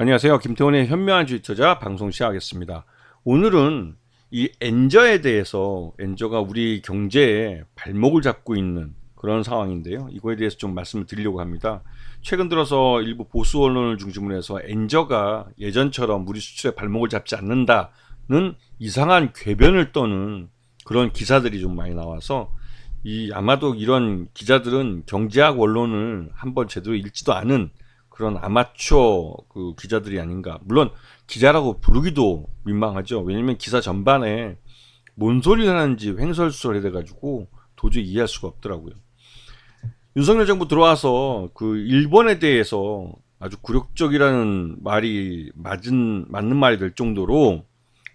안녕하세요. 김태훈의 현명한 주식투자 방송 시작하겠습니다. 오늘은 이 엔저에 대해서 엔저가 우리 경제에 발목을 잡고 있는 그런 상황인데요. 이거에 대해서 좀 말씀을 드리려고 합니다. 최근 들어서 일부 보수 언론을 중심으로 해서 엔저가 예전처럼 우리 수출에 발목을 잡지 않는다는 이상한 궤변을 떠는 그런 기사들이 좀 많이 나와서 아마도 이런 기자들은 경제학 원론을 한번 제대로 읽지도 않은 그런 아마추어 그 기자들이 아닌가. 물론 기자라고 부르기도 민망하죠. 왜냐면 기사 전반에 뭔 소리를 하는지 횡설수설해 돼가지고 도저히 이해할 수가 없더라고요. 윤석열 정부 들어와서 그 일본에 대해서 아주 굴욕적이라는 말이 맞는 말이 될 정도로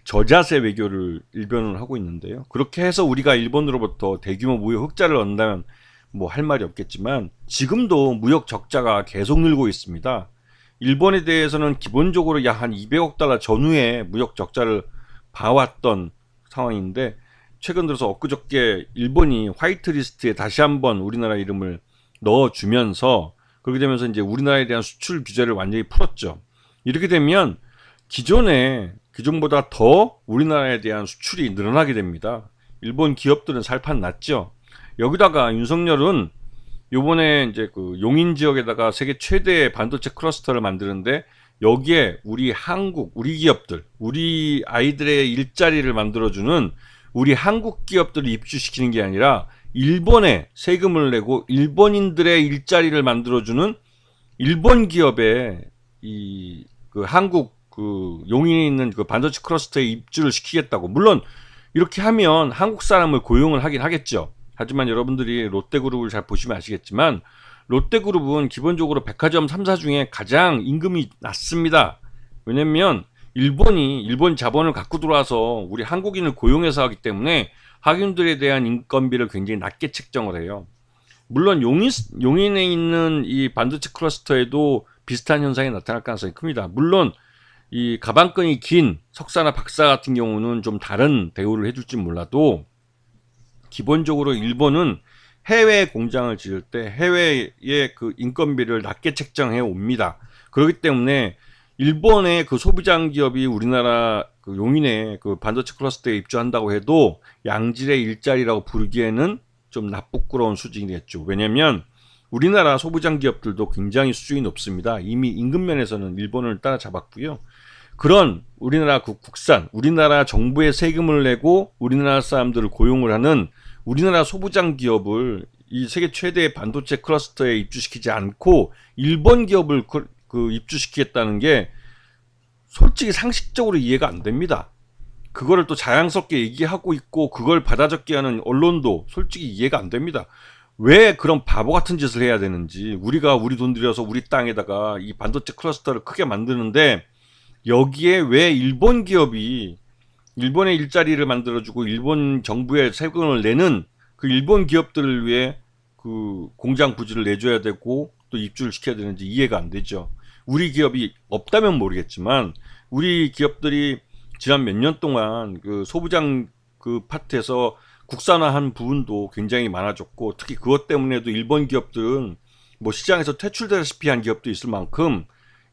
저자세 외교를 일변을 하고 있는데요. 그렇게 해서 우리가 일본으로부터 대규모 무역 흑자를 얻는다면 뭐 할 말이 없겠지만 지금도 무역 적자가 계속 늘고 있습니다. 일본에 대해서는 기본적으로 약 한 200억 달러 전후에 무역 적자를 봐왔던 상황인데 최근 들어서 엊그저께 일본이 화이트리스트에 다시 한번 우리나라 이름을 넣어주면서 그렇게 되면서 이제 우리나라에 대한 수출 규제를 완전히 풀었죠. 이렇게 되면 기존보다 더 우리나라에 대한 수출이 늘어나게 됩니다. 일본 기업들은 살판 났죠. 여기다가 윤석열은 요번에 이제 그 용인 지역에다가 세계 최대의 반도체 클러스터를 만드는데 여기에 우리 기업들, 우리 아이들의 일자리를 만들어주는 우리 한국 기업들을 입주시키는 게 아니라 일본에 세금을 내고 일본인들의 일자리를 만들어주는 일본 기업에 그 한국 그 용인에 있는 그 반도체 클러스터에 입주를 시키겠다고. 물론 이렇게 하면 한국 사람을 고용을 하긴 하겠죠. 하지만 여러분들이 롯데그룹을 잘 보시면 아시겠지만 롯데그룹은 기본적으로 백화점 3사 중에 가장 임금이 낮습니다. 왜냐면 일본 자본을 갖고 들어와서 우리 한국인을 고용해서 하기 때문에 한국인들에 대한 인건비를 굉장히 낮게 책정을 해요. 물론 용인에 있는 이 반도체 클러스터에도 비슷한 현상이 나타날 가능성이 큽니다. 물론 이 가방끈이 긴 석사나 박사 같은 경우는 좀 다른 대우를 해줄지 몰라도 기본적으로 일본은 해외 공장을 지을 때 해외의 그 인건비를 낮게 책정해 옵니다. 그렇기 때문에 일본의 그 소비장 기업이 우리나라 그 용인에 그 반도체 클러스터에 입주한다고 해도 양질의 일자리라고 부르기에는 좀 나쁘끄러운 수준이겠죠. 왜냐면 우리나라 소비장 기업들도 굉장히 수준이 높습니다. 이미 임금 면에서는 일본을 따라잡았고요. 그런 우리나라 국산, 우리나라 정부에 세금을 내고 우리나라 사람들을 고용을 하는 우리나라 소부장 기업을 이 세계 최대의 반도체 클러스터에 입주시키지 않고 일본 기업을 입주시키겠다는 게 솔직히 상식적으로 이해가 안 됩니다. 그거를 또 자랑스럽게 얘기하고 있고 그걸 받아 적게 하는 언론도 솔직히 이해가 안 됩니다. 왜 그런 바보 같은 짓을 해야 되는지. 우리가 우리 돈 들여서 우리 땅에다가 이 반도체 클러스터를 크게 만드는데 여기에 왜 일본 기업이 일본의 일자리를 만들어주고 일본 정부에 세금을 내는 그 일본 기업들을 위해 그 공장 부지를 내줘야 되고 또 입주를 시켜야 되는지 이해가 안 되죠. 우리 기업이 없다면 모르겠지만 우리 기업들이 지난 몇 년 동안 그 소부장 그 파트에서 국산화한 부분도 굉장히 많아졌고 특히 그것 때문에도 일본 기업들은 뭐 시장에서 퇴출되다시피 한 기업도 있을 만큼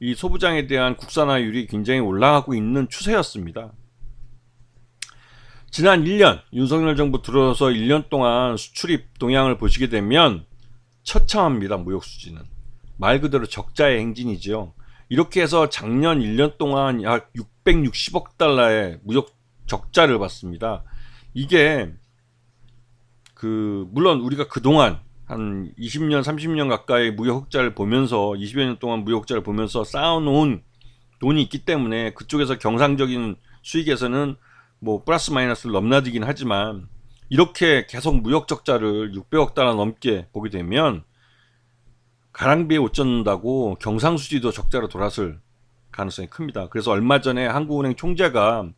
이 소부장에 대한 국산화율이 굉장히 올라가고 있는 추세였습니다. 지난 1년 윤석열 정부 들어서 1년 동안 수출입 동향을 보시게 되면 처참합니다. 무역 수지는 말 그대로 적자의 행진이죠. 이렇게 해서 작년 1년 동안 약 660억 달러의 무역 적자를 봤습니다. 이게 물론 우리가 그동안 한 20년 30년 가까이 무역 흑자를 보면서 20여 년 동안 무역 흑자를 보면서 쌓아놓은 돈이 있기 때문에 그쪽에서 경상적인 수익에서는 뭐 플러스 마이너스를 넘나들긴 하지만 이렇게 계속 무역 적자를 600억 달러 넘게 보게 되면 가랑비에 옷 젖는다고 경상수지도 적자로 돌아설 가능성이 큽니다. 그래서 얼마 전에 한국은행 총재가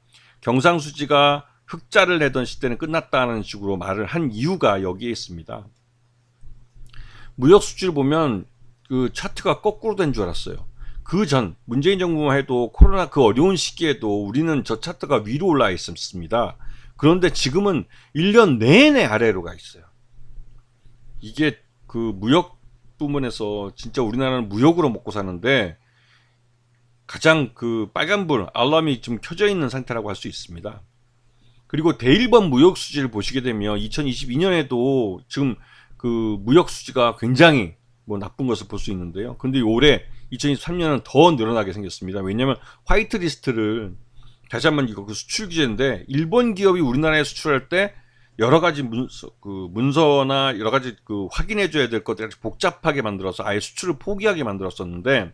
경상수지가 흑자를 내던 시대는 끝났다는 식으로 말을 한 이유가 여기에 있습니다. 무역 수지를 보면 그 차트가 거꾸로 된 줄 알았어요. 그 전 문재인 정부만 해도 코로나 그 어려운 시기에도 우리는 저 차트가 위로 올라 있었습니다. 그런데 지금은 1년 내내 아래로 가 있어요. 이게 그 무역 부문에서 진짜 우리나라는 무역으로 먹고 사는데 가장 그 빨간불 알람이 좀 켜져 있는 상태라고 할 수 있습니다. 그리고 대일본 무역 수지를 보시게 되면 2022년에도 지금 그 무역 수지가 굉장히 뭐 나쁜 것을 볼 수 있는데요. 근데 올해 2023년은 더 늘어나게 생겼습니다. 왜냐하면 화이트 리스트를 다시 한번 이거 그 수출 규제인데 일본 기업이 우리나라에 수출할 때 여러 가지 문서나 여러 가지 그 확인해 줘야 될 것들이 복잡하게 만들어서 아예 수출을 포기하게 만들었었는데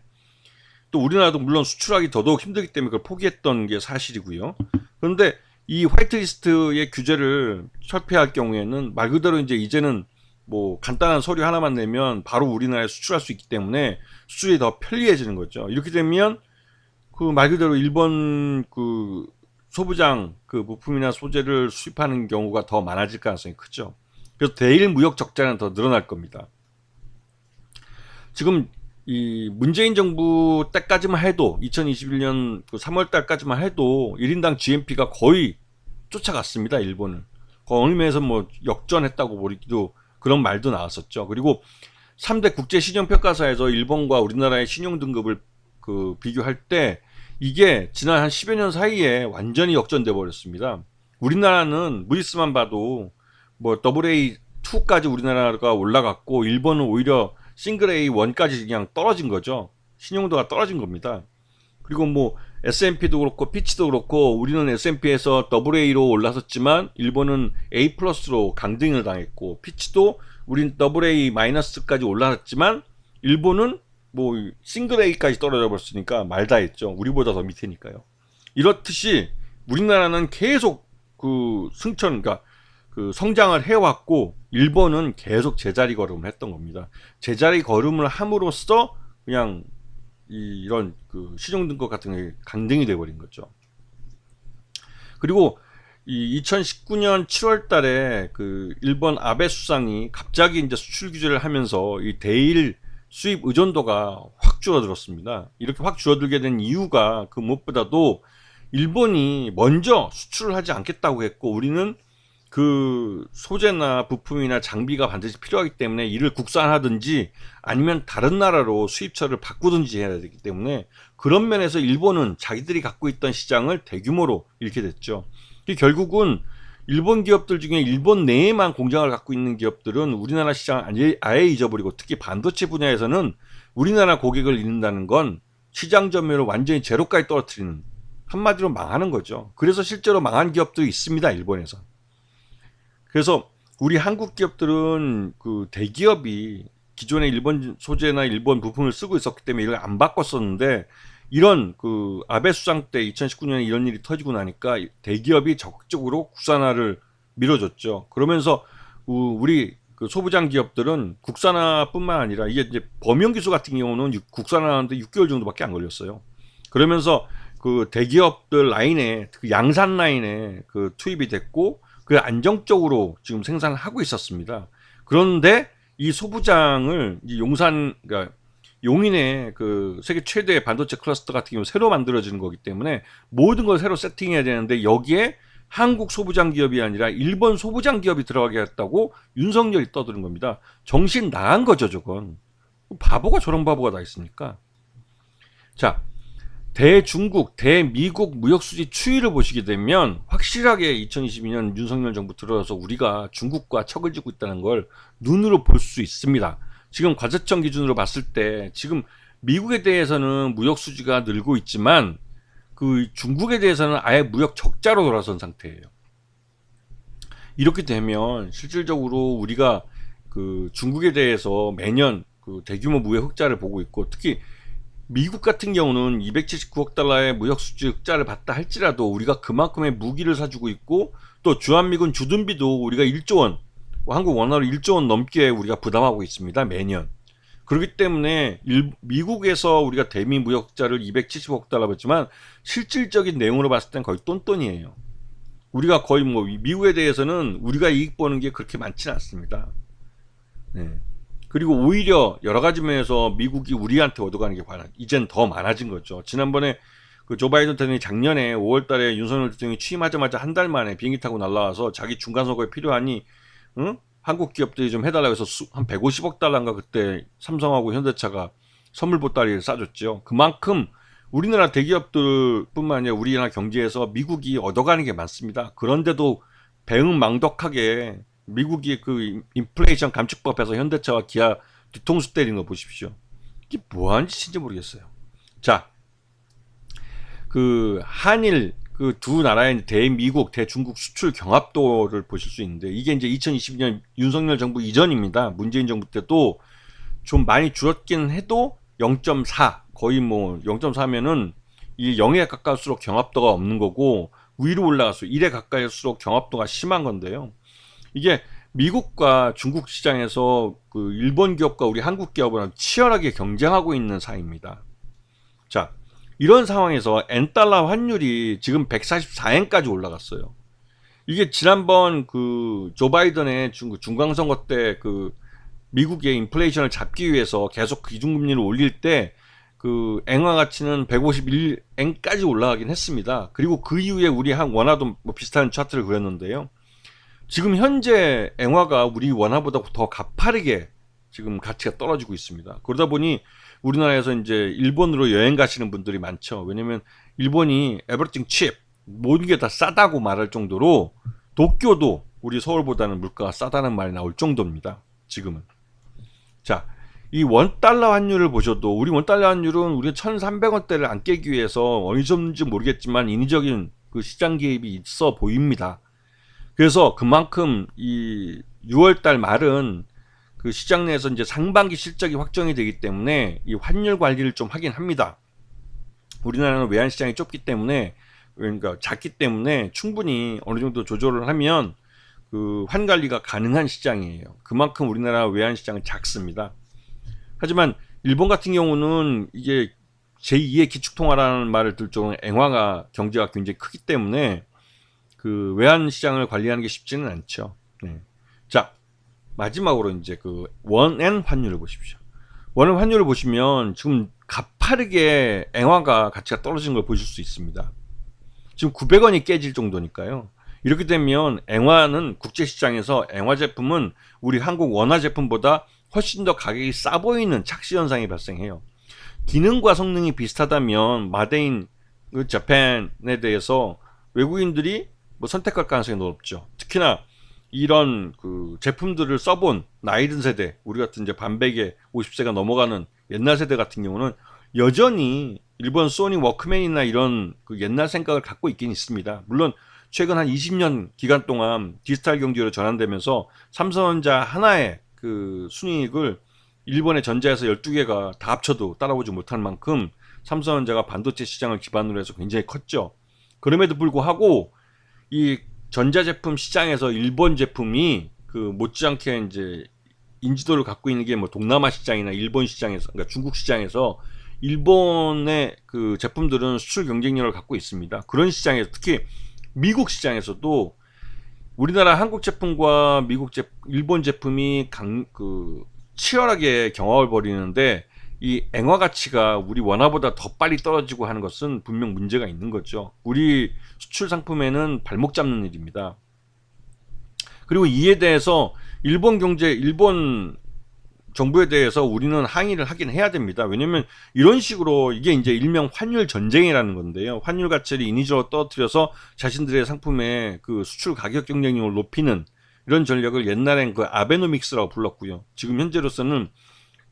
또 우리나라도 물론 수출하기 더더욱 힘들기 때문에 그걸 포기했던 게 사실이고요. 그런데 이 화이트리스트의 규제를 철폐할 경우에는 말 그대로 이제는 뭐 간단한 서류 하나만 내면 바로 우리나라에 수출할 수 있기 때문에 수출이 더 편리해지는 거죠. 이렇게 되면 그 말 그대로 일본 그 소부장 그 부품이나 소재를 수입하는 경우가 더 많아질 가능성이 크죠. 그래서 대일 무역 적자는 더 늘어날 겁니다. 지금 이 문재인 정부 때까지만 해도 2021년 3월 달까지만 해도 1인당 GNP가 거의 쫓아갔습니다. 일본을. 어느 면에서 뭐 역전했다고 보기도 그런 말도 나왔었죠. 그리고 3대 국제 신용평가사에서 일본과 우리나라의 신용 등급을 그 비교할 때 이게 지난 한 10여 년 사이에 완전히 역전돼 버렸습니다. 우리나라는 무디스만 봐도 뭐 AA2까지 우리나라가 올라갔고 일본은 오히려 싱글 A1까지 그냥 떨어진 거죠. 신용도가 떨어진 겁니다. 그리고 뭐 S&P도 그렇고 피치도 그렇고 우리는 S&P에서 AA로 올라섰지만 일본은 A 플러스로 강등을 당했고 피치도 우린 AA 마이너스까지 올라섰지만 일본은 뭐 싱글 A까지 떨어져 버렸으니까 말다 했죠. 우리보다 더 밑이니까요. 이렇듯이 우리나라는 계속 그 승천, 그러니까 그 성장을 해왔고 일본은 계속 제자리 걸음을 했던 겁니다. 제자리 걸음을 함으로써 그냥 이런 그 시중 등급 같은 게 강등이 돼버린 거죠. 그리고 이 2019년 7월 달에 그 일본 아베 수상이 갑자기 이제 수출 규제를 하면서 이 대일 수입 의존도가 확 줄어들었습니다. 이렇게 확 줄어들게 된 이유가 그 무엇보다도 일본이 먼저 수출을 하지 않겠다고 했고 우리는 그 소재나 부품이나 장비가 반드시 필요하기 때문에 이를 국산하든지 아니면 다른 나라로 수입처를 바꾸든지 해야 되기 때문에 그런 면에서 일본은 자기들이 갖고 있던 시장을 대규모로 잃게 됐죠. 결국은 일본 기업들 중에 일본 내에만 공장을 갖고 있는 기업들은 우리나라 시장을 아예 잊어버리고 특히 반도체 분야에서는 우리나라 고객을 잃는다는 건 시장 점유율을 완전히 제로까지 떨어뜨리는 한마디로 망하는 거죠. 그래서 실제로 망한 기업들이 있습니다. 일본에서. 그래서 우리 한국 기업들은 그 대기업이 기존에 일본 소재나 일본 부품을 쓰고 있었기 때문에 이걸 안 바꿨었는데 이런 그 아베 수상 때 2019년에 이런 일이 터지고 나니까 대기업이 적극적으로 국산화를 밀어줬죠. 그러면서 우리 그 소부장 기업들은 국산화뿐만 아니라 이게 이제 범용기수 같은 경우는 국산화하는데 6개월 정도밖에 안 걸렸어요. 그러면서 그 대기업들 라인에 그 양산 라인에 그 투입이 됐고 그 안정적으로 지금 생산을 하고 있었습니다. 그런데 이 소부장을 이 용산, 그러니까 용인의 그 세계 최대 반도체 클러스터 같은 경우 새로 만들어지는 거기 때문에 모든 걸 새로 세팅해야 되는데 여기에 한국 소부장 기업이 아니라 일본 소부장 기업이 들어가게 했다고 윤석열이 떠드는 겁니다. 정신 나간 거죠, 저건. 바보가 저런 바보가 다 있으니까. 자, 대중국, 대미국 무역수지 추이를 보시게 되면 확실하게 2022년 윤석열 정부 들어서 우리가 중국과 척을 지고 있다는 걸 눈으로 볼 수 있습니다. 지금 과세청 기준으로 봤을 때 지금 미국에 대해서는 무역수지가 늘고 있지만 그 중국에 대해서는 아예 무역 적자로 돌아선 상태예요. 이렇게 되면 실질적으로 우리가 그 중국에 대해서 매년 그 대규모 무역 흑자를 보고 있고 특히 미국 같은 경우는 279억 달러의 무역수지 흑자를 봤다 할지라도 우리가 그만큼의 무기를 사주고 있고 또 주한미군 주둔비도 우리가 1조 원, 한국 원화로 1조 원 넘게 우리가 부담하고 있습니다. 매년. 그렇기 때문에 미국에서 우리가 대미 무역 흑자를 270억 달러 봤지만 실질적인 내용으로 봤을 땐 거의 똔똔이에요. 우리가 거의 뭐 미국에 대해서는 우리가 이익 보는 게 그렇게 많지는 않습니다. 네. 그리고 오히려 여러 가지 면에서 미국이 우리한테 얻어가는 게 이젠 더 많아진 거죠. 지난번에 그 조 바이든 대통령이 작년에 5월 달에 윤석열 대통령이 취임하자마자 한 달 만에 비행기 타고 날라와서 자기 중간 선거에 필요하니 응? 한국 기업들이 좀 해달라고 해서 한 150억 달러인가 그때 삼성하고 현대차가 선물 보따리를 싸줬죠. 그만큼 우리나라 대기업들뿐만 아니라 우리나라 경제에서 미국이 얻어가는 게 많습니다. 그런데도 배응망덕하게 미국이 그 인플레이션 감축법에서 현대차와 기아 뒤통수 때리는 거 보십시오. 이게 뭐하는 짓인지 모르겠어요. 자, 그 한일 그 두 나라의 대미국, 대중국 수출 경합도를 보실 수 있는데 이게 이제 2022년 윤석열 정부 이전입니다. 문재인 정부 때도 좀 많이 줄었긴 해도 0.4 거의 뭐 0.4면은 이 0에 가까울수록 경합도가 없는 거고 위로 올라갈수록 1에 가까울수록 경합도가 심한 건데요. 이게 미국과 중국 시장에서 그 일본 기업과 우리 한국 기업은 치열하게 경쟁하고 있는 사이입니다. 자, 이런 상황에서 엔달러 환율이 지금 144엔까지 올라갔어요. 이게 지난번 그 조 바이든의 중간선거 때 그 미국의 인플레이션을 잡기 위해서 계속 기준금리를 올릴 때 그 엔화 가치는 151엔까지 올라가긴 했습니다. 그리고 그 이후에 우리 한 원화도 뭐 비슷한 차트를 그렸는데요. 지금 현재 엔화가 우리 원화보다 더 가파르게 지금 가치가 떨어지고 있습니다. 그러다 보니 우리나라에서 이제 일본으로 여행 가시는 분들이 많죠. 왜냐면 일본이 에버리띵 칩 모든 게 다 싸다고 말할 정도로 도쿄도 우리 서울보다는 물가가 싸다는 말이 나올 정도입니다. 지금은. 자, 이 원달러 환율을 보셔도 우리 원달러 환율은 우리가 1,300원대를 안 깨기 위해서 어느 정도인지 모르겠지만 인위적인 그 시장 개입이 있어 보입니다. 그래서 그만큼 이 6월달 말은 그 시장 내에서 이제 상반기 실적이 확정이 되기 때문에 이 환율 관리를 좀 하긴 합니다. 우리나라는 외환 시장이 좁기 때문에 그러니까 작기 때문에 충분히 어느 정도 조절을 하면 그 환 관리가 가능한 시장이에요. 그만큼 우리나라 외환 시장은 작습니다. 하지만 일본 같은 경우는 이게 제2의 기축통화라는 말을 들 정도로 엔화가 경제가 굉장히 크기 때문에 그 외환 시장을 관리하는 게 쉽지는 않죠. 네. 자, 마지막으로 이제 그 원엔 환율을 보십시오. 원엔 환율을 보시면 지금 가파르게 엔화가 가치가 떨어진 걸 보실 수 있습니다. 지금 900원이 깨질 정도니까요. 이렇게 되면 엔화는 국제시장에서 엔화 제품은 우리 한국 원화 제품보다 훨씬 더 가격이 싸 보이는 착시 현상이 발생해요. 기능과 성능이 비슷하다면 마데인 재팬에 대해서 외국인들이 뭐 선택할 가능성이 높죠. 특히나 이런 그 제품들을 써본 나이 든 세대, 우리 같은 이제 반백에 50세가 넘어가는 옛날 세대 같은 경우는 여전히 일본 소니 워크맨이나 이런 그 옛날 생각을 갖고 있긴 있습니다. 물론 최근 한 20년 기간 동안 디지털 경제로 전환되면서 삼성전자 하나의 그 순이익을 일본의 전자에서 12개가 다 합쳐도 따라오지 못할 만큼 삼성전자가 반도체 시장을 기반으로 해서 굉장히 컸죠. 그럼에도 불구하고 이 전자제품 시장에서 일본 제품이 그 못지않게 이제 인지도를 갖고 있는 게 뭐 동남아 시장이나 일본 시장에서, 그러니까 중국 시장에서 일본의 그 제품들은 수출 경쟁력을 갖고 있습니다. 그런 시장에서 특히 미국 시장에서도 우리나라 한국 제품과 일본 제품이 치열하게 경합을 벌이는데 이 엔화 가치가 우리 원화보다 더 빨리 떨어지고 하는 것은 분명 문제가 있는 거죠. 우리 수출 상품에는 발목 잡는 일입니다. 그리고 이에 대해서 일본 정부에 대해서 우리는 항의를 하긴 해야 됩니다. 왜냐면 이런 식으로 이게 이제 일명 환율 전쟁이라는 건데요. 환율 가치를 인위적으로 떨어뜨려서 자신들의 상품의 그 수출 가격 경쟁력을 높이는 이런 전략을 옛날엔 그 아베노믹스라고 불렀고요. 지금 현재로서는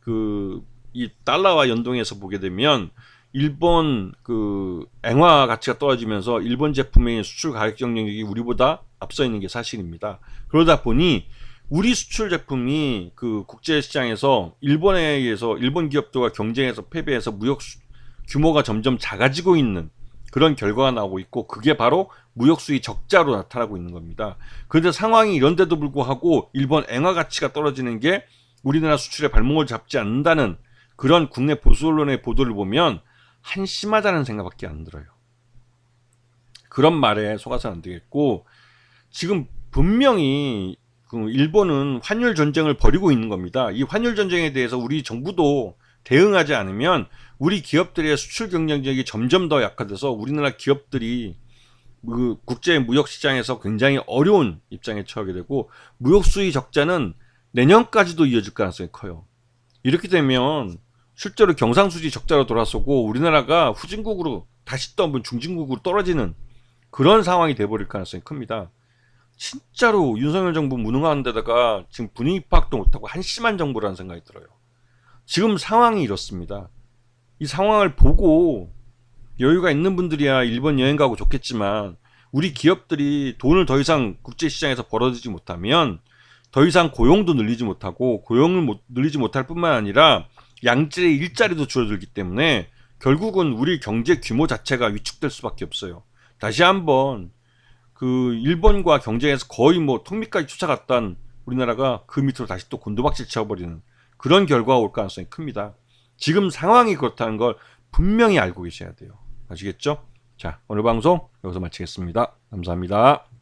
그 이 달러와 연동해서 보게 되면 일본 그 엔화 가치가 떨어지면서 일본 제품의 수출 가격 경쟁력이 우리보다 앞서 있는 게 사실입니다. 그러다 보니 우리 수출 제품이 그 국제 시장에서 일본에 의해서 일본 기업들과 경쟁해서 패배해서 무역 규모가 점점 작아지고 있는 그런 결과가 나오고 있고 그게 바로 무역 수위 적자로 나타나고 있는 겁니다. 그런데 상황이 이런데도 불구하고 일본 엔화 가치가 떨어지는 게 우리나라 수출에 발목을 잡지 않는다는 그런 국내 보수 언론의 보도를 보면 한심하다는 생각밖에 안 들어요. 그런 말에 속아서는 안 되겠고 지금 분명히 그 일본은 환율 전쟁을 벌이고 있는 겁니다. 이 환율 전쟁에 대해서 우리 정부도 대응하지 않으면 우리 기업들의 수출 경쟁력이 점점 더 약화돼서 우리나라 기업들이 그 국제 무역 시장에서 굉장히 어려운 입장에 처하게 되고 무역 수위 적자는 내년까지도 이어질 가능성이 커요. 이렇게 되면 실제로 경상수지 적자로 돌아서고 우리나라가 후진국으로 다시 또 한번 중진국으로 떨어지는 그런 상황이 돼버릴 가능성이 큽니다. 진짜로 윤석열 정부 무능한 데다가 지금 분위기 파악도 못하고 한심한 정부라는 생각이 들어요. 지금 상황이 이렇습니다. 이 상황을 보고 여유가 있는 분들이야 일본 여행 가고 좋겠지만 우리 기업들이 돈을 더 이상 국제시장에서 벌어들이지 못하면 더 이상 고용도 늘리지 못하고 고용을 늘리지 못할 뿐만 아니라 양질의 일자리도 줄어들기 때문에 결국은 우리 경제 규모 자체가 위축될 수밖에 없어요. 다시 한번 그 일본과 경쟁에서 거의 뭐 통미까지 쫓아갔던 우리나라가 그 밑으로 다시 또 곤두박질 쳐버리는 그런 결과가 올 가능성이 큽니다. 지금 상황이 그렇다는 걸 분명히 알고 계셔야 돼요. 아시겠죠? 자, 오늘 방송 여기서 마치겠습니다. 감사합니다.